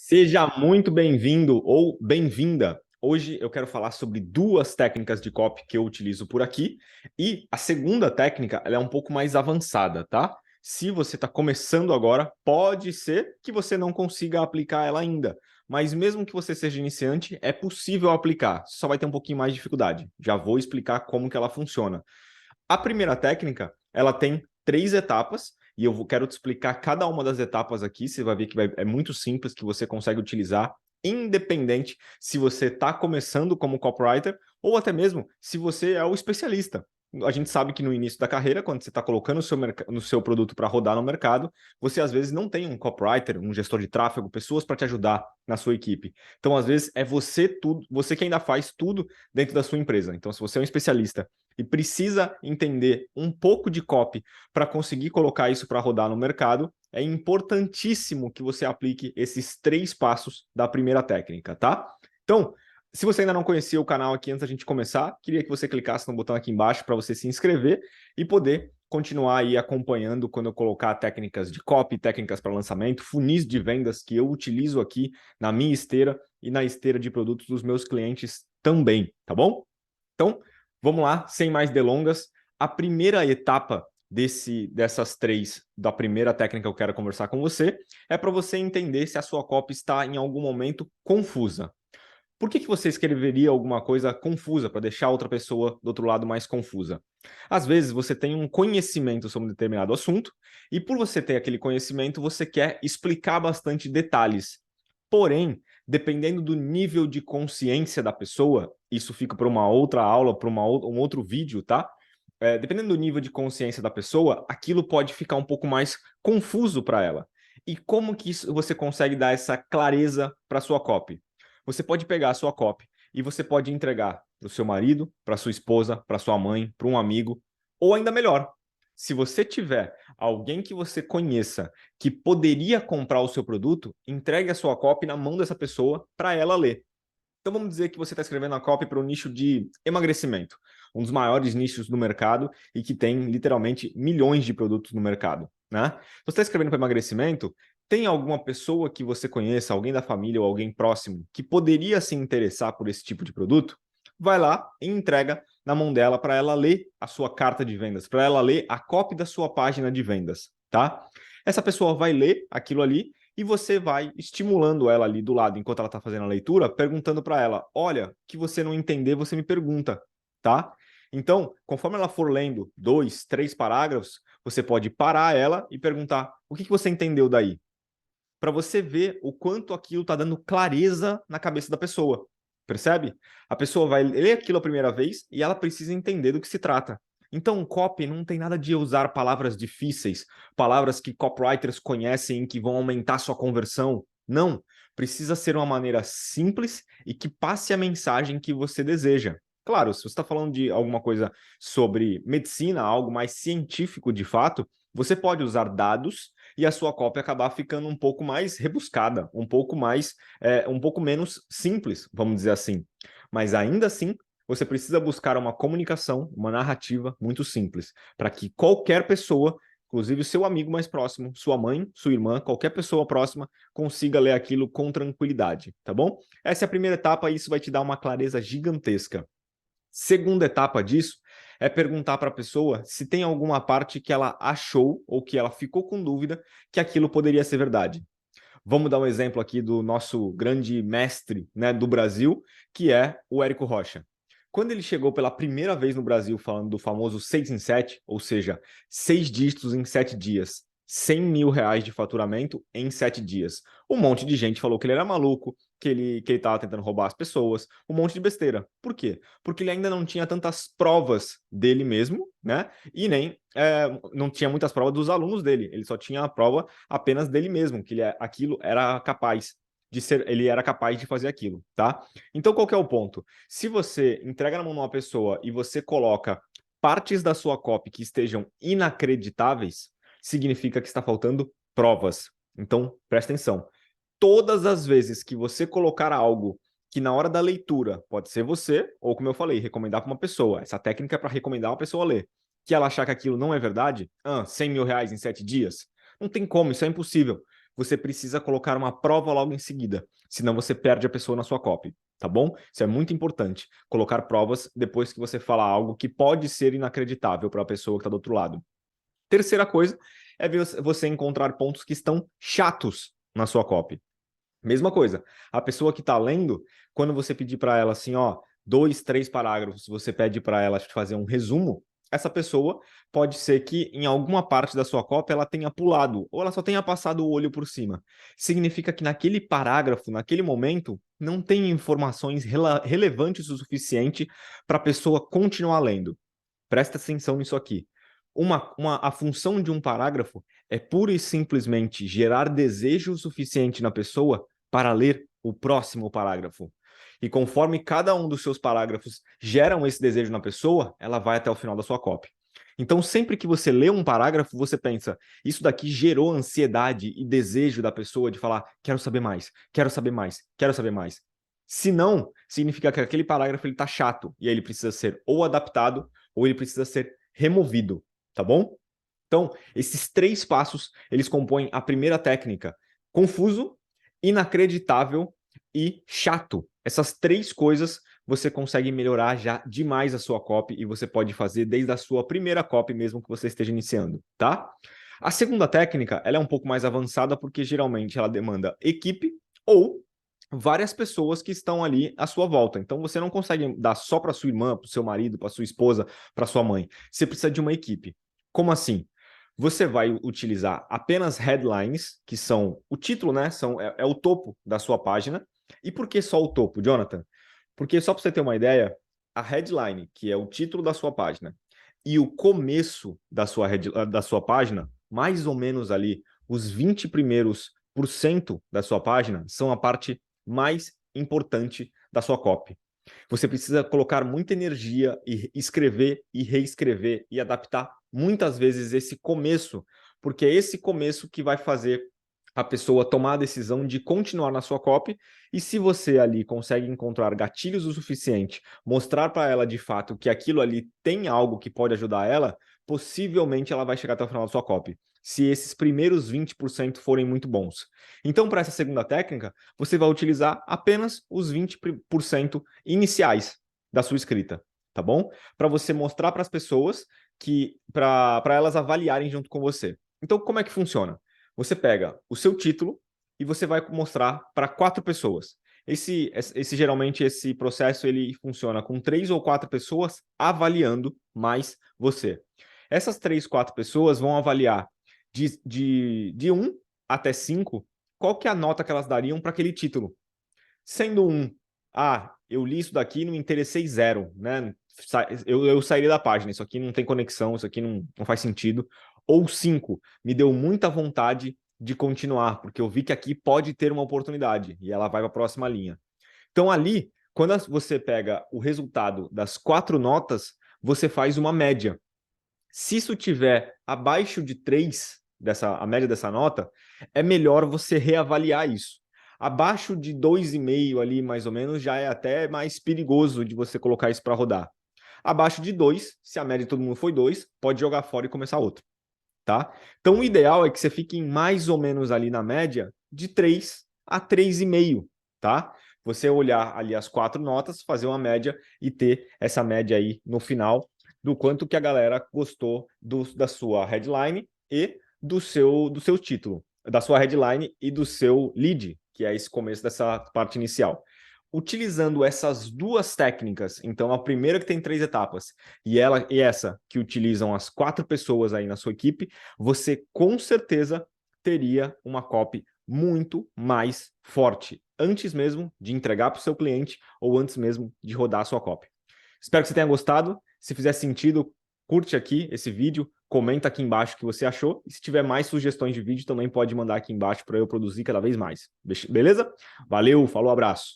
Seja muito bem-vindo ou bem-vinda. Hoje eu quero falar sobre duas técnicas de copy que eu utilizo por aqui. E a segunda técnica, ela é um pouco mais avançada, tá? Se você está começando agora, pode ser que você não consiga aplicar ela ainda. Mas mesmo que você seja iniciante, é possível aplicar. Só vai ter um pouquinho mais de dificuldade. Já vou explicar como que ela funciona. A primeira técnica, ela tem 3 etapas, e quero te explicar cada uma das etapas aqui. Você vai ver que é muito simples, que você consegue utilizar, independente se você está começando como copywriter ou até mesmo se você é o especialista. A gente sabe que no início da carreira, quando você está colocando no seu produto para rodar no mercado, você às vezes não tem um copywriter, um gestor de tráfego, pessoas para te ajudar na sua equipe. Então, às vezes, é você que ainda faz tudo dentro da sua empresa. Então, se você é um especialista e precisa entender um pouco de copy para conseguir colocar isso para rodar no mercado, é importantíssimo que você aplique esses 3 passos da primeira técnica, tá? Então, se você ainda não conhecia o canal aqui antes da gente começar, queria que você clicasse no botão aqui embaixo para você se inscrever e poder continuar aí acompanhando quando eu colocar técnicas de copy, técnicas para lançamento, funis de vendas que eu utilizo aqui na minha esteira e na esteira de produtos dos meus clientes também, tá bom? Então, vamos lá, sem mais delongas. A primeira etapa dessas 3, da primeira técnica que eu quero conversar com você, é para você entender se a sua copy está em algum momento confusa. Por que você escreveria alguma coisa confusa para deixar outra pessoa do outro lado mais confusa? Às vezes você tem um conhecimento sobre um determinado assunto e por você ter aquele conhecimento, você quer explicar bastante detalhes. Porém, dependendo do nível de consciência da pessoa, isso fica para uma outra aula, para um outro vídeo, tá? Dependendo do nível de consciência da pessoa, aquilo pode ficar um pouco mais confuso para ela. E como que você consegue dar essa clareza para sua copy? Você pode pegar a sua copy e você pode entregar para o seu marido, para sua esposa, para sua mãe, para um amigo, ou ainda melhor, se você tiver alguém que você conheça que poderia comprar o seu produto, entregue a sua copy na mão dessa pessoa para ela ler. Então vamos dizer que você está escrevendo a copy para o nicho de emagrecimento, um dos maiores nichos do mercado e que tem literalmente milhões de produtos no mercado, né? Você está escrevendo para emagrecimento, tem alguma pessoa que você conheça, alguém da família ou alguém próximo, que poderia se interessar por esse tipo de produto? Vai lá e entrega na mão dela para ela ler a sua carta de vendas, para ela ler a copy da sua página de vendas, tá? Essa pessoa vai ler aquilo ali e você vai estimulando ela ali do lado, enquanto ela está fazendo a leitura, perguntando para ela, olha, que você não entender, você me pergunta, tá? Então, conforme ela for lendo 2, 3 parágrafos, você pode parar ela e perguntar, o que você entendeu daí? Para você ver o quanto aquilo está dando clareza na cabeça da pessoa, percebe? A pessoa vai ler aquilo a primeira vez e ela precisa entender do que se trata. Então, copy não tem nada de usar palavras difíceis, palavras que copywriters conhecem e que vão aumentar sua conversão. Não, precisa ser uma maneira simples e que passe a mensagem que você deseja. Claro, se você está falando de alguma coisa sobre medicina, algo mais científico de fato, você pode usar dados e a sua cópia acabar ficando um pouco mais rebuscada, um pouco menos simples, vamos dizer assim. Mas ainda assim, você precisa buscar uma comunicação, uma narrativa muito simples, para que qualquer pessoa, inclusive o seu amigo mais próximo, sua mãe, sua irmã, qualquer pessoa próxima, consiga ler aquilo com tranquilidade, tá bom? Essa é a primeira etapa e isso vai te dar uma clareza gigantesca. Segunda etapa disso é perguntar para a pessoa se tem alguma parte que ela achou ou que ela ficou com dúvida que aquilo poderia ser verdade. Vamos dar um exemplo aqui do nosso grande mestre, né, do Brasil, que é o Érico Rocha. Quando ele chegou pela primeira vez no Brasil falando do famoso 6 em 7, ou seja, 6 dígitos em 7 dias, 100 mil reais de faturamento em 7 dias. Um monte de gente falou que ele era maluco, que ele estava tentando roubar as pessoas, um monte de besteira. Por quê? Porque ele ainda não tinha tantas provas dele mesmo, né? E nem não tinha muitas provas dos alunos dele. Ele só tinha a prova apenas dele mesmo, que aquilo era capaz de ser, ele era capaz de fazer aquilo, tá? Então, qual que é o ponto? Se você entrega na mão de uma pessoa e você coloca partes da sua copy que estejam inacreditáveis, significa que está faltando provas. Então, presta atenção. Todas as vezes que você colocar algo que na hora da leitura, pode ser você, ou como eu falei, recomendar para uma pessoa, essa técnica é para recomendar uma pessoa a ler, que ela achar que aquilo não é verdade, 100 mil reais em 7 dias, não tem como, isso é impossível. você precisa colocar uma prova logo em seguida, senão você perde a pessoa na sua copy, tá bom? Isso é muito importante, colocar provas depois que você falar algo que pode ser inacreditável para a pessoa que está do outro lado. Terceira coisa é você encontrar pontos que estão chatos na sua copy. Mesma coisa, a pessoa que está lendo, quando você pedir para ela assim, ó, 2, 3 parágrafos, você pede para ela fazer um resumo, essa pessoa pode ser que em alguma parte da sua cópia ela tenha pulado, ou ela só tenha passado o olho por cima. Significa que naquele parágrafo, naquele momento, não tem informações relevantes o suficiente para a pessoa continuar lendo. Presta atenção nisso aqui. A função de um parágrafo é pura e simplesmente gerar desejo suficiente na pessoa para ler o próximo parágrafo. E conforme cada um dos seus parágrafos geram esse desejo na pessoa, ela vai até o final da sua cópia. Então, sempre que você lê um parágrafo, você pensa, isso daqui gerou ansiedade e desejo da pessoa de falar, quero saber mais, quero saber mais, quero saber mais. Se não, significa que aquele parágrafo está chato e aí ele precisa ser ou adaptado ou ele precisa ser removido, tá bom? Então, esses 3 passos, eles compõem a primeira técnica. Confuso, inacreditável e chato. Essas 3 coisas você consegue melhorar já demais a sua copy e você pode fazer desde a sua primeira copy mesmo que você esteja iniciando, tá? A segunda técnica, ela é um pouco mais avançada porque geralmente ela demanda equipe ou várias pessoas que estão ali à sua volta. Então você não consegue dar só para sua irmã, para o seu marido, para sua esposa, para sua mãe. Você precisa de uma equipe. Como assim? Você vai utilizar apenas headlines, que são o título, né? É o topo da sua página. E por que só o topo, Jonathan? Porque só para você ter uma ideia, a headline, que é o título da sua página, e o começo da sua página, mais ou menos ali, os 20 primeiros por cento da sua página são a parte mais importante da sua copy. Você precisa colocar muita energia e escrever e reescrever e adaptar muitas vezes esse começo, porque é esse começo que vai fazer a pessoa tomar a decisão de continuar na sua copy, e se você ali consegue encontrar gatilhos o suficiente, mostrar para ela de fato que aquilo ali tem algo que pode ajudar ela, possivelmente ela vai chegar até o final da sua copy, se esses primeiros 20% forem muito bons. Então, para essa segunda técnica, você vai utilizar apenas os 20% iniciais da sua escrita, tá bom? Para você mostrar para as pessoas para elas avaliarem junto com você. Então, como é que funciona? Você pega o seu título e você vai mostrar para 4 pessoas. Geralmente esse processo ele funciona com 3 ou 4 pessoas avaliando mais você. Essas 3, 4 pessoas vão avaliar de 1 até 5 qual que é a nota que elas dariam para aquele título. Sendo 1, eu li isso daqui e não me interessei 0, né? Eu sairia da página, isso aqui não tem conexão, isso aqui não faz sentido. Ou 5, me deu muita vontade de continuar, porque eu vi que aqui pode ter uma oportunidade, e ela vai para a próxima linha. Então ali, quando você pega o resultado das 4 notas, você faz uma média. Se isso tiver abaixo de 3, a média dessa nota, é melhor você reavaliar isso. Abaixo de 2,5 ali, mais ou menos, já é até mais perigoso de você colocar isso para rodar. Abaixo de 2, se a média de todo mundo foi 2, pode jogar fora e começar outro, tá? Então, o ideal é que você fique mais ou menos ali na média de 3 a 3,5, tá? Você olhar ali as 4 notas, fazer uma média e ter essa média aí no final do quanto que a galera gostou da sua headline e do seu título, da sua headline e do seu lead, que é esse começo dessa parte inicial. Utilizando essas 2 técnicas, então a primeira que tem 3 etapas e essa que utilizam as 4 pessoas aí na sua equipe, você com certeza teria uma copy muito mais forte, antes mesmo de entregar para o seu cliente ou antes mesmo de rodar a sua copy. Espero que você tenha gostado. Se fizer sentido, curte aqui esse vídeo, comenta aqui embaixo o que você achou. E se tiver mais sugestões de vídeo, também pode mandar aqui embaixo para eu produzir cada vez mais. Beleza? Valeu, falou, abraço.